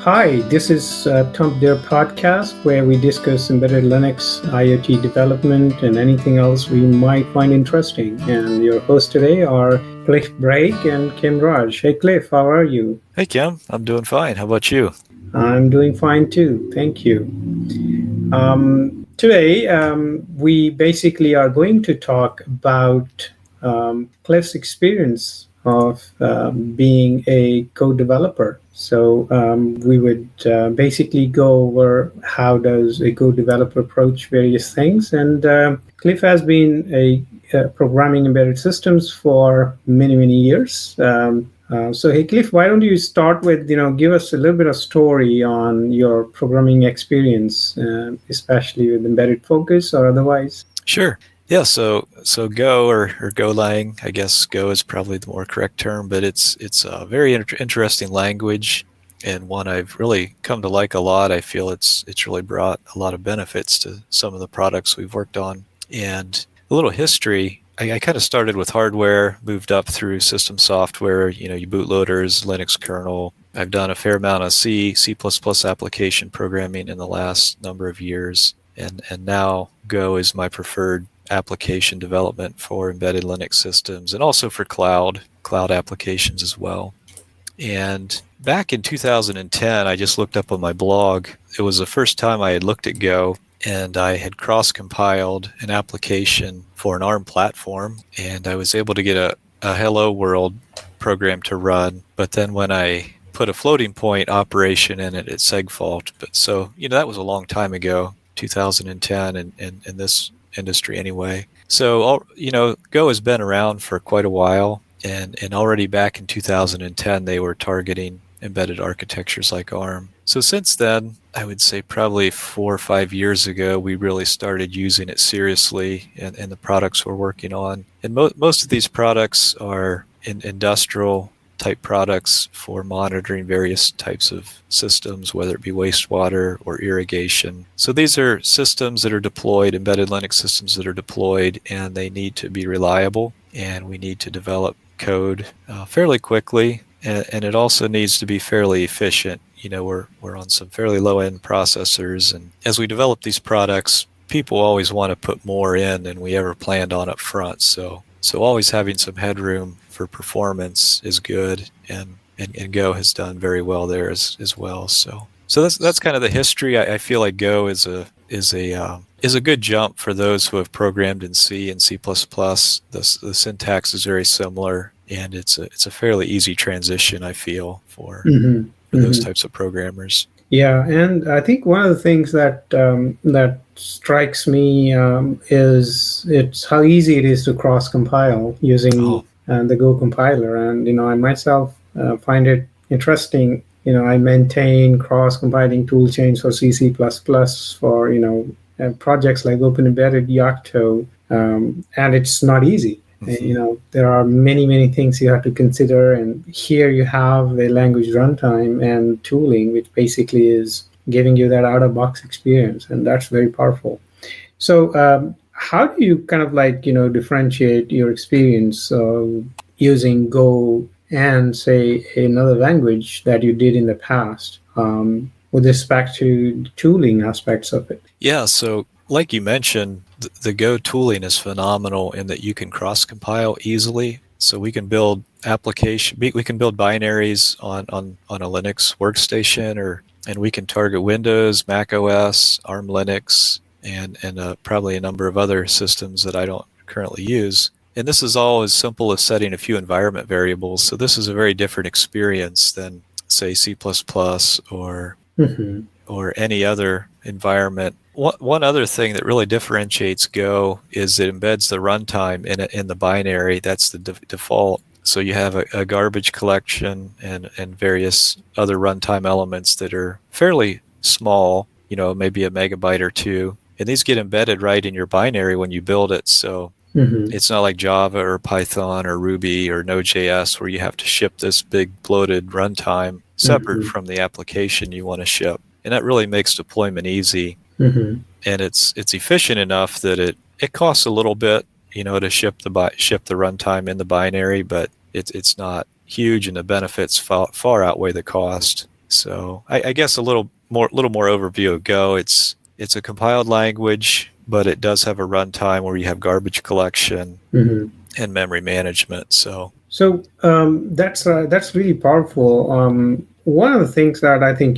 Hi, this is Thump Their podcast where we discuss embedded Linux, IoT development, and anything else we might find interesting. And your hosts today are Cliff Brake and Kim Raj. Hey, Cliff, how are you? Hey Kim, I'm doing fine. How about you? I'm doing fine too. Thank you. Today, we basically are going to talk about Cliff's experience of being a code developer. So we would basically go over how does a code developer approach various things. And Cliff has been a programming embedded systems for many, many years. So, hey, Cliff, why don't you start with, give us a little bit of story on your programming experience, especially with embedded focus or otherwise? Sure. Yeah, so Go or Golang, I guess Go is probably the more correct term, but it's a very interesting language and one I've really come to like a lot. I feel it's really brought a lot of benefits to some of the products we've worked on. And a little history, I kind of started with hardware, moved up through system software, your bootloaders, Linux kernel. I've done a fair amount of C++ application programming in the last number of years. And now Go is my preferred application development for embedded Linux systems and also for cloud applications as well. And back in 2010, I just looked up on my blog. It was the first time I had looked at Go, and I had cross-compiled an application for an ARM platform, and I was able to get a Hello World program to run. But then when I put a floating point operation in it, it segfault. But so, that was a long time ago, 2010, in this industry anyway. So, Go has been around for quite a while. And already back in 2010, they were targeting embedded architectures like ARM. So since then, I would say probably 4 or 5 years ago, we really started using it seriously in the products we're working on. And most of these products are industrial type products for monitoring various types of systems, whether it be wastewater or irrigation. So these are systems that are deployed, embedded Linux systems that are deployed, and they need to be reliable, and we need to develop code fairly quickly, and it also needs to be fairly efficient. We're on some fairly low-end processors, and as we develop these products, people always want to put more in than we ever planned on up front. So always having some headroom for performance is good, and Go has done very well there as well. So that's kind of the history. I feel like Go is a good jump for those who have programmed in C and C++. The syntax is very similar, and it's a fairly easy transition, I feel, for Mm-hmm. those Mm-hmm. types of programmers. Yeah, and I think one of the things that strikes me is it's how easy it is to cross compile using Oh, the Go compiler, and I myself find it interesting. I maintain cross compiling tool chains for C, C++ for projects like Open Embedded, Yocto, and it's not easy. There are many, many things you have to consider, and here you have the language runtime and tooling, which basically is giving you that out-of-box experience, and that's very powerful. So, how do you kind of differentiate your experience using Go and say another language that you did in the past with respect to the tooling aspects of it? yeah. So, like you mentioned, the Go tooling is phenomenal in that you can cross-compile easily. So we can build we can build binaries on a Linux workstation, and we can target Windows, Mac OS, ARM Linux, and probably a number of other systems that I don't currently use. And this is all as simple as setting a few environment variables. So this is a very different experience than, say, C++ or Mm-hmm. or any other environment. One other thing that really differentiates Go is it embeds the runtime in the binary. That's the default. So you have a garbage collection and various other runtime elements that are fairly small, maybe a megabyte or two. And these get embedded right in your binary when you build it. So Mm-hmm. it's not like Java or Python or Ruby or Node.js where you have to ship this big bloated runtime separate Mm-hmm. from the application you want to ship. And that really makes deployment easy. Mm-hmm. And it's efficient enough that it costs a little bit, to ship the runtime in the binary, but it's not huge, and the benefits far outweigh the cost. So I guess a little more overview of Go. It's a compiled language, but it does have a runtime where you have garbage collection and memory management. So that's really powerful. One of the things that I think,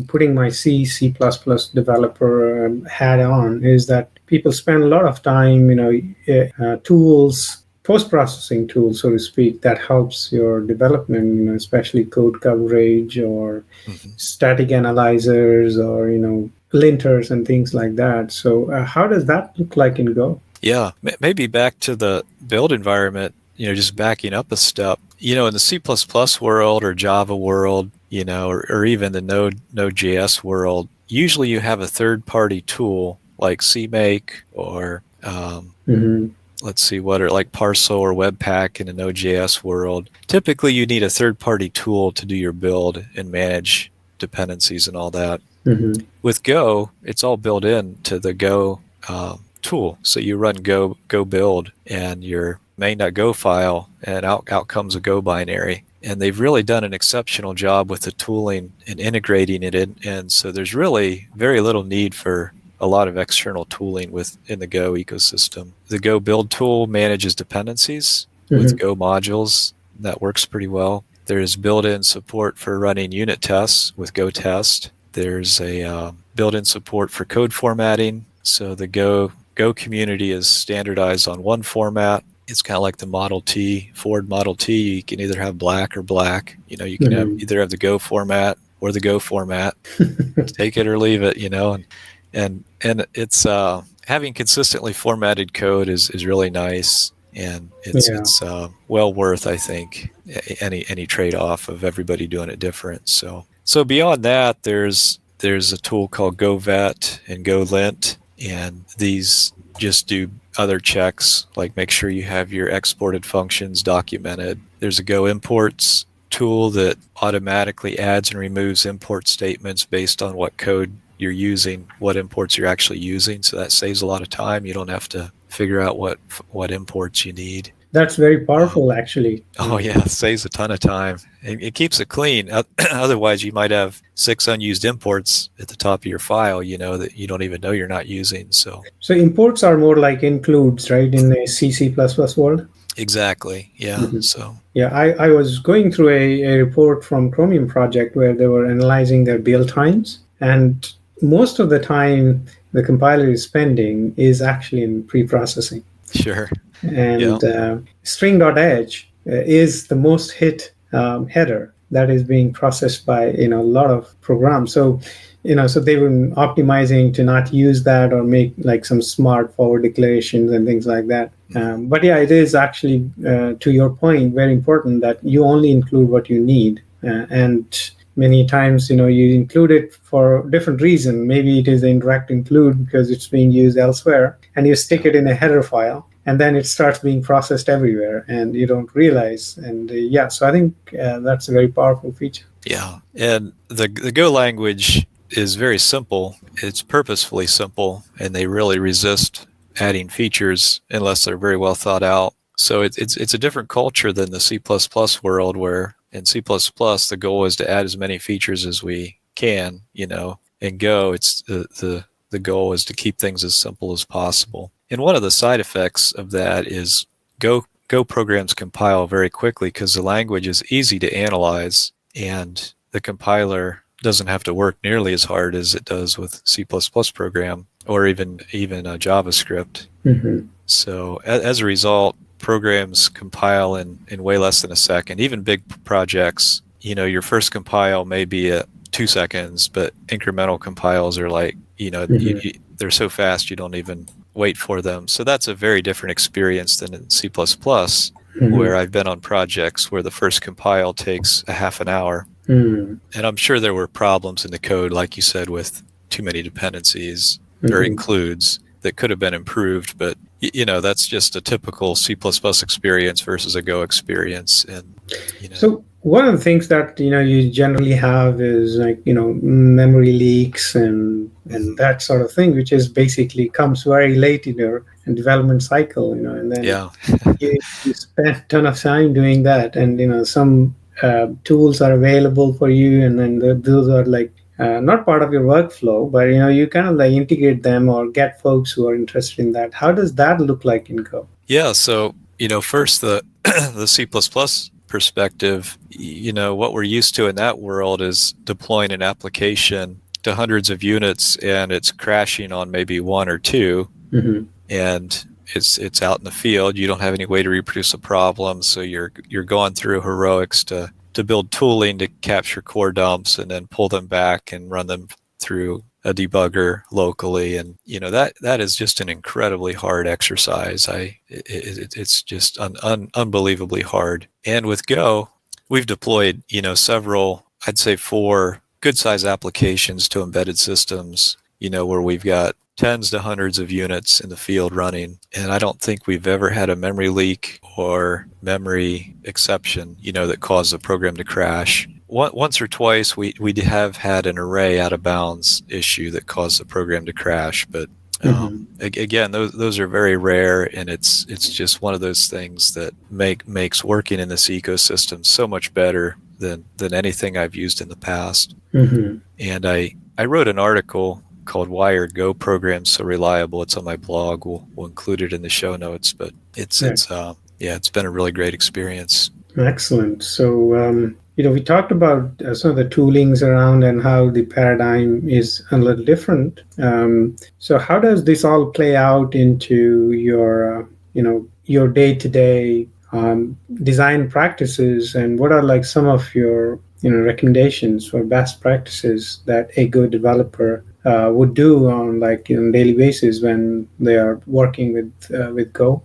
putting my C++ developer hat on is that people spend a lot of time, tools, post-processing tools, so to speak, that helps your development, especially code coverage or static analyzers or, linters and things like that. So how does that look like in Go? Yeah, maybe back to the build environment, just backing up a step, in the C++ world or Java world, or even the Node.js world, usually you have a third-party tool like CMake or let's see what are like Parcel or Webpack in the Node.js world. Typically, you need a third-party tool to do your build and manage dependencies and all that. With Go, it's all built into the Go tool. So you run Go build and your main.go file, and out comes a Go binary. And they've really done an exceptional job with the tooling and integrating it in. And so there's really very little need for a lot of external tooling in the Go ecosystem. The Go build tool manages dependencies with Go modules. That works pretty well. There's built-in support for running unit tests with Go test. There's a built-in support for code formatting. So the Go community is standardized on one format. It's kind of like the Model T, Ford Model T. You can either have black or black. You can either have the Go format or the Go format. Take it or leave it, and it's having consistently formatted code is really nice, and it's well worth, I think, any trade-off of everybody doing it different. So beyond that, there's a tool called GoVet and GoLint, and these just do other checks, like make sure you have your exported functions documented. There's a Go imports tool that automatically adds and removes import statements based on what code you're using, what imports you're actually using. So that saves a lot of time. You don't have to figure out what imports you need. That's very powerful, actually. Oh, yeah, it saves a ton of time. It keeps it clean. Otherwise, you might have 6 unused imports at the top of your file, that you don't even know you're not using. So imports are more like includes, right, in the C++ world? Exactly, yeah. So yeah, I was going through a report from Chromium project where they were analyzing their build times, and most of the time the compiler is spending is actually in pre-processing. Sure. And string.h is the most hit header that is being processed by a lot of programs. So so they were optimizing to not use that or make like some smart forward declarations and things like that. But yeah, it is actually to your point very important that you only include what you need, and many times you include it for a different reason. Maybe it is an indirect include because it's being used elsewhere, and you stick it in a header file, and then it starts being processed everywhere, and you don't realize. And so I think that's a very powerful feature. Yeah, and the Go language is very simple. It's purposefully simple, and they really resist adding features unless they're very well thought out. So it's a different culture than the C++ world, where in C++ the goal is to add as many features as we can. In Go, it's the goal is to keep things as simple as possible. And one of the side effects of that is Go programs compile very quickly because the language is easy to analyze, and the compiler doesn't have to work nearly as hard as it does with C++ program or even JavaScript. So as a result, programs compile in way less than a second. Even big projects, your first compile may be at 2 seconds, but incremental compiles are like, they're so fast you don't even wait for them. So that's a very different experience than in C++, where I've been on projects where the first compile takes a half an hour. And I'm sure there were problems in the code, like you said, with too many dependencies or includes that could have been improved. But, that's just a typical C++ experience versus a Go experience. And, So one of the things that, you generally have is like, memory leaks and that sort of thing, which is basically comes very late in your development cycle, and then you spend a ton of time doing that. And, some tools are available for you, and then those are like not part of your workflow, but you kind of like integrate them or get folks who are interested in that. How does that look like in Go? Yeah, so first the the C++ perspective, what we're used to in that world is deploying an application to hundreds of units and it's crashing on maybe one or two, and it's out in the field. You don't have any way to reproduce a problem, so you're going through heroics to build tooling to capture core dumps and then pull them back and run them through a debugger locally, and that is just an incredibly hard exercise. It's just unbelievably hard. And with Go, we've deployed several, I'd say 4 good size applications to embedded systems, where we've got tens to hundreds of units in the field running, and I don't think we've ever had a memory leak or memory exception that caused the program to crash. Once or twice we have had an array out of bounds issue that caused the program to crash, but again, those are very rare, and it's just one of those things that makes working in this ecosystem so much better than anything I've used in the past. And I wrote an article called "Why Are Go Programs So Reliable?" It's on my blog. We'll include it in the show notes, but it's been a really great experience. Excellent. So we talked about some of the toolings around and how the paradigm is a little different. So how does this all play out into your your day-to-day design practices, and what are like some of your recommendations for best practices that a Go developer would do on like a daily basis when they are working with Go?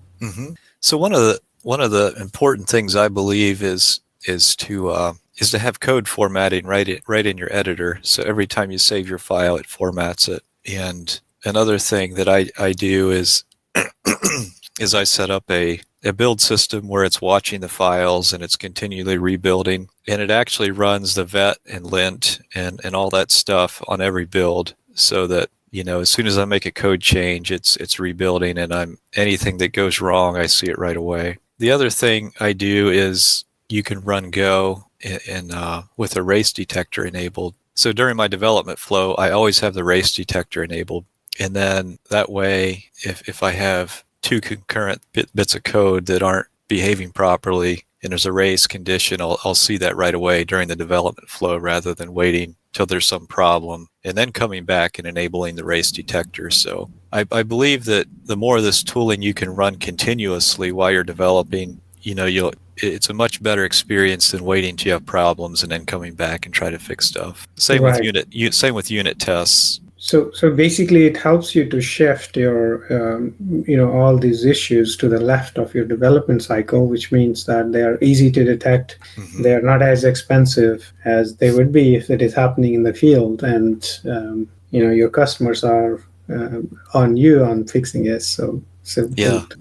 So one of the important things I believe is to have code formatting right in your editor. So every time you save your file, it formats it. And another thing that I do is is I set up a build system where it's watching the files and it's continually rebuilding, and it actually runs the vet and lint and all that stuff on every build, so that as soon as I make a code change, it's rebuilding, and anything that goes wrong, I see it right away. The other thing I do is you can run Go with a race detector enabled. So during my development flow, I always have the race detector enabled, and then that way, if I have 2 concurrent bits of code that aren't behaving properly and there's a race condition, I'll see that right away during the development flow, rather than waiting till there's some problem and then coming back and enabling the race detector. So I believe that the more of this tooling you can run continuously while you're developing, it's a much better experience than waiting till you have problems and then coming back and try to fix stuff. Same with unit tests. So basically, it helps you to shift your, all these issues to the left of your development cycle, which means that they are easy to detect. They are not as expensive as they would be if it is happening in the field, and your customers are on you on fixing it. So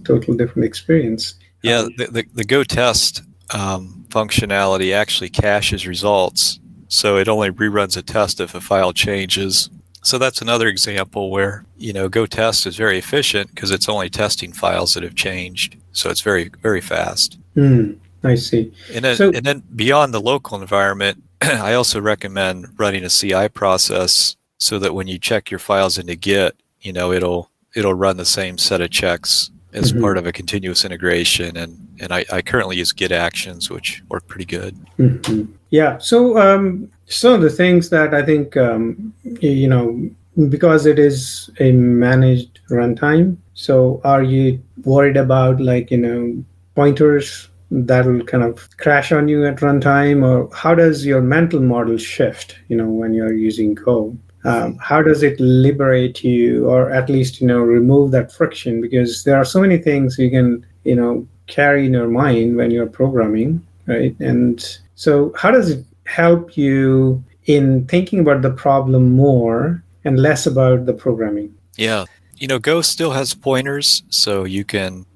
total different experience. Yeah, the Go test functionality actually caches results, so it only reruns a test if a file changes. So that's another example where, Go test is very efficient because it's only testing files that have changed. So it's very, very fast. I see. And then beyond the local environment, I also recommend running a CI process so that when you check your files into Git, it'll run the same set of checks as part of a continuous integration. And I currently use Git Actions, which work pretty good. Yeah. So some of the things that I think, because it is a managed runtime, so are you worried about pointers that will kind of crash on you at runtime, or how does your mental model shift, when you're using Go? How does it liberate you, or at least, remove that friction? Because there are so many things you can, carry in your mind when you're programming, right? And so how does it help you in thinking about the problem more and less about the programming? Yeah. Go still has pointers, so you can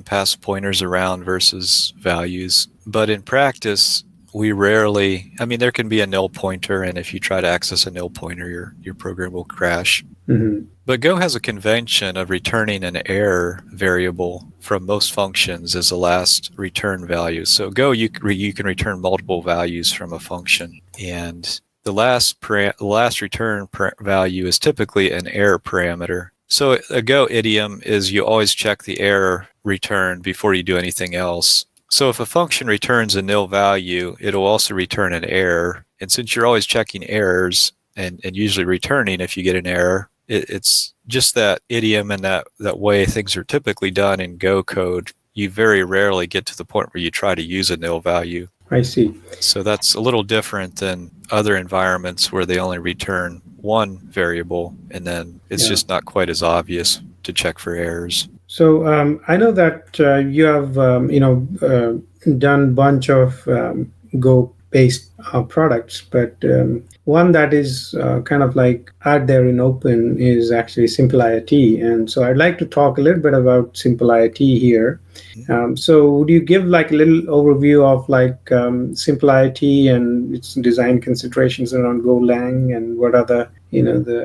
pass pointers around versus values. But in practice, we rarely, I mean, there can be a nil pointer, and if you try to access a nil pointer, your program will crash. Mm-hmm. But Go has a convention of returning an error variable from most functions as the last return value. So Go, you can return multiple values from a function, and the last return value is typically an error parameter. So a Go idiom is you always check the error return before you do anything else. So if a function returns a nil value, it'll also return an error. And since you're always checking errors and usually returning if you get an error, it's just that idiom and that way things are typically done in Go code. You very rarely get to the point where you try to use a nil value. I see. So that's a little different than other environments where they only return one variable, and then it's just not quite as obvious to check for errors. So I know that you have done a bunch of Go-based products, but one that is kind of like out there in open is actually SimpleIoT. And so I'd like to talk a little bit about SimpleIoT here. So would you give like a little overview of like SimpleIoT and its design considerations around Golang, and what are the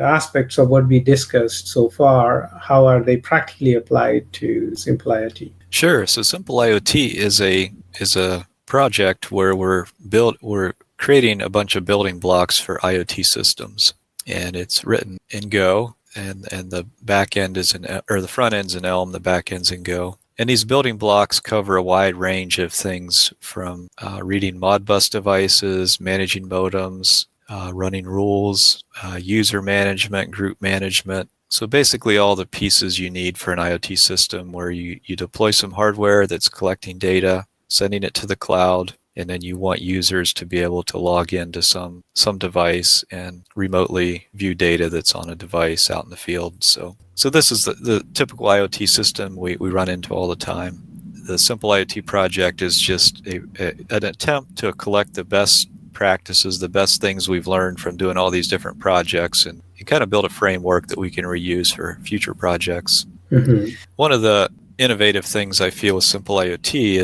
aspects of what we discussed so far? How are they practically applied to SimpleIoT? Sure. So SimpleIoT is a project where we're creating a bunch of building blocks for IoT systems, and it's written in Go, and the back end is the front end's in Elm, the back end's in Go. And these building blocks cover a wide range of things, from reading Modbus devices, managing modems, running rules, user management, group management. So basically all the pieces you need for an IoT system, where you deploy some hardware that's collecting data, sending it to the cloud, and then you want users to be able to log into some device and remotely view data that's on a device out in the field. So this is the typical IoT system we run into all the time. The SimpleIoT project is just an attempt to collect the best practices, the best things we've learned from doing all these different projects, and kind of build a framework that we can reuse for future projects. Mm-hmm. One of the innovative things I feel with SimpleIoT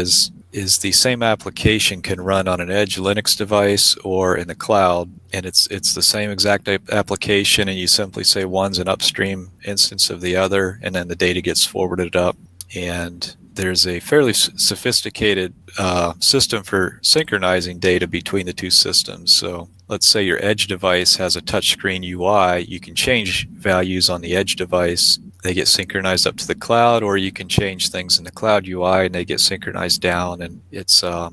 is the same application can run on an edge Linux device or in the cloud, and it's the same exact application, and you simply say one's an upstream instance of the other, and then the data gets forwarded up. And there's a fairly sophisticated system for synchronizing data between the two systems. So let's say your edge device has a touchscreen UI, you can change values on the edge device, they get synchronized up to the cloud, or you can change things in the cloud UI and they get synchronized down. And it's a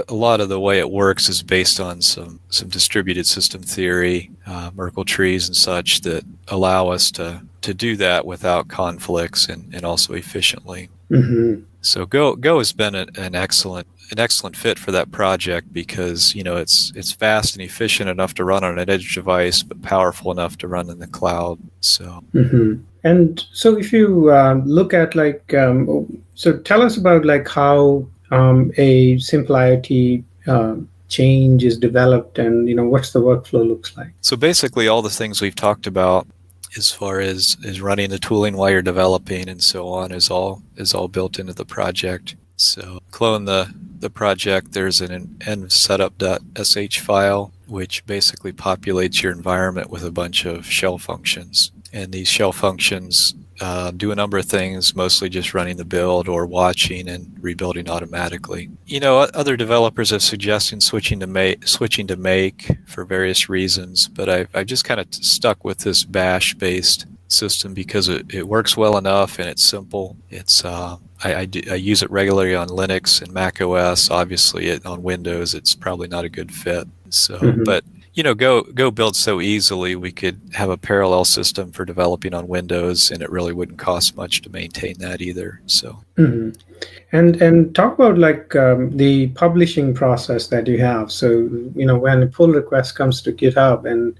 lot of the way it works is based on some distributed system theory, Merkle trees and such, that allow us to do that without conflicts and also efficiently. Mm-hmm. So Go has been an excellent fit for that project, because it's fast and efficient enough to run on an edge device, but powerful enough to run in the cloud. So. Mm-hmm. And so if you look at so tell us about like how a SimpleIoT change is developed, and what's the workflow looks like. So basically all the things we've talked about as far as running the tooling while you're developing and so on is all built into the project. So clone the project, there's an nsetup.sh file, which basically populates your environment with a bunch of shell functions. And these shell functions do a number of things, mostly just running the build or watching and rebuilding automatically. Other developers have suggested switching to Make for various reasons, but I've just kind of stuck with this Bash-based system because it works well enough and it's simple. I use it regularly on Linux and Mac OS. Obviously, on Windows, it's probably not a good fit. So, but Go builds so easily. We could have a parallel system for developing on Windows, and it really wouldn't cost much to maintain that either. So, and talk about the publishing process that you have. So, when a pull request comes to GitHub, and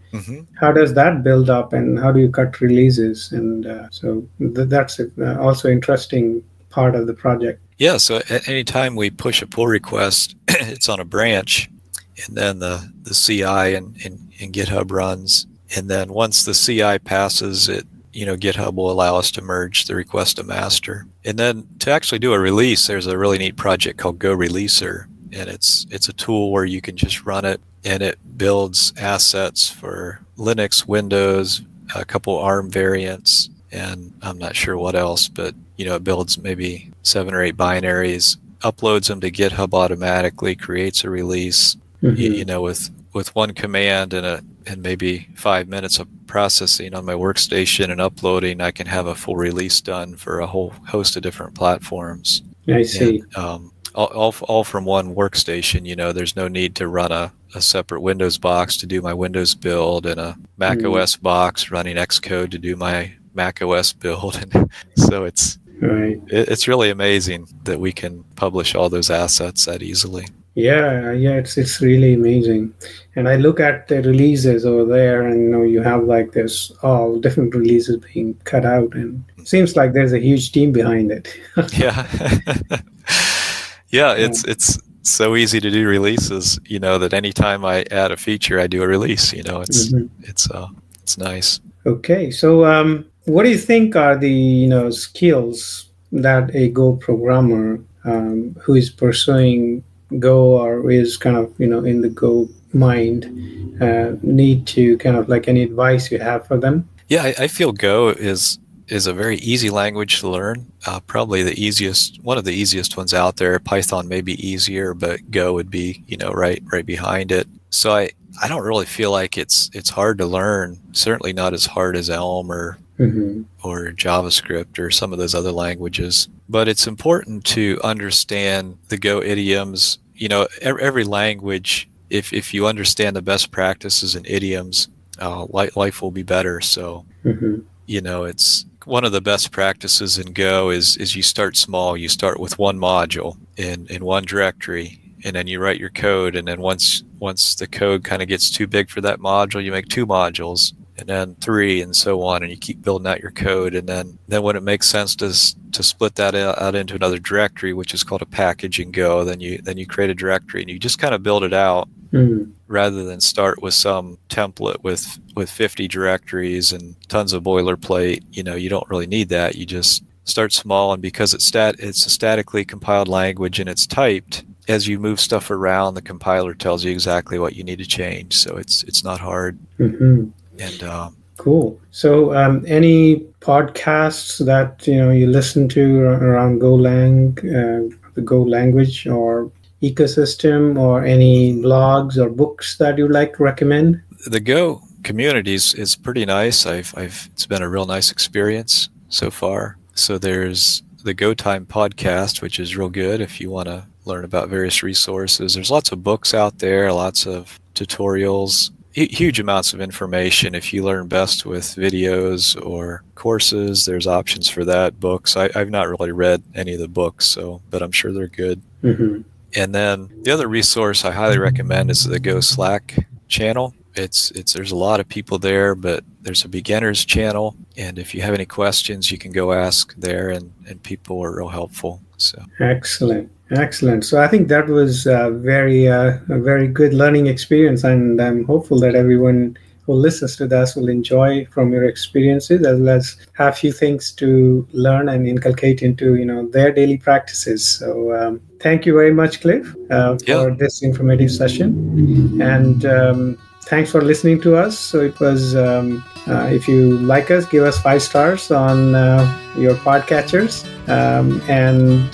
how does that build up, and how do you cut releases? And so that's also interesting part of the project. Yeah. So at any time we push a pull request, it's on a branch. And then the CI in GitHub runs. And then once the CI passes, GitHub will allow us to merge the request to master. And then to actually do a release, there's a really neat project called Go Releaser. and it's a tool where you can just run it, and it builds assets for Linux, Windows, a couple ARM variants, and I'm not sure what else, but it builds maybe 7 or 8 binaries, uploads them to GitHub automatically, creates a release, with one command and maybe 5 minutes of processing on my workstation and uploading, I can have a full release done for a whole host of different platforms. I see. And, all from one workstation. There's no need to run a separate Windows box to do my Windows build, and a Mac OS box running Xcode to do my Mac OS build. And so it's really amazing that we can publish all those assets that easily. Yeah, it's really amazing. And I look at the releases over there, and you have like this all different releases being cut out, and it seems like there's a huge team behind it. Yeah. Yeah, it's so easy to do releases, that anytime I add a feature, I do a release. It's nice. Okay, so what do you think are the skills that a Go programmer who is pursuing Go or is kind of in the Go mind need to kind of like any advice you have for them? Yeah, I feel Go is a very easy language to learn. Probably one of the easiest ones out there. Python may be easier, but Go would be right behind it. So I don't really feel like it's hard to learn. Certainly not as hard as Elm or JavaScript or some of those other languages. But it's important to understand the Go idioms. Every language, if you understand the best practices and idioms, life will be better. So, it's one of the best practices in Go is you start small. You start with one module in one directory, and then you write your code. And then once the code kind of gets too big for that module, you make 2 modules, and then 3, and so on. And you keep building out your code. And then when it makes sense to split that out into another directory, which is called a package in Go, then you create a directory, and you just kind of build it out. Rather than start with some template with 50 directories and tons of boilerplate. You don't really need that. You just start small, and because it's a statically compiled language and it's typed, as you move stuff around, the compiler tells you exactly what you need to change. So it's not hard. And cool. So any podcasts that you listen to around Golang, the Go language or ecosystem, or any blogs or books that you'd like to recommend? The Go community is pretty nice. It's been a real nice experience so far. So there's the Go Time podcast, which is real good if you want to learn about various resources. There's lots of books out there, lots of tutorials, huge amounts of information. If you learn best with videos or courses, there's options for that. Books, I've not really read any of the books, but I'm sure they're good. And then the other resource I highly recommend is the Go Slack channel. There's a lot of people there, but there's a beginners channel, and if you have any questions, you can go ask there, and people are real helpful. So excellent. So I think that was a very good learning experience, and I'm hopeful that everyone who listens to this will enjoy from your experiences, as well as have few things to learn and inculcate into their daily practices. So thank you very much, Cliff, for this informative session, and thanks for listening to us. So it was, if you like us, give us 5 stars on your podcatchers, and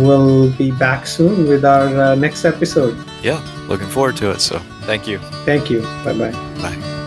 we'll be back soon with our next episode. Yeah, looking forward to it. So thank you. Thank you. Bye-bye. Bye.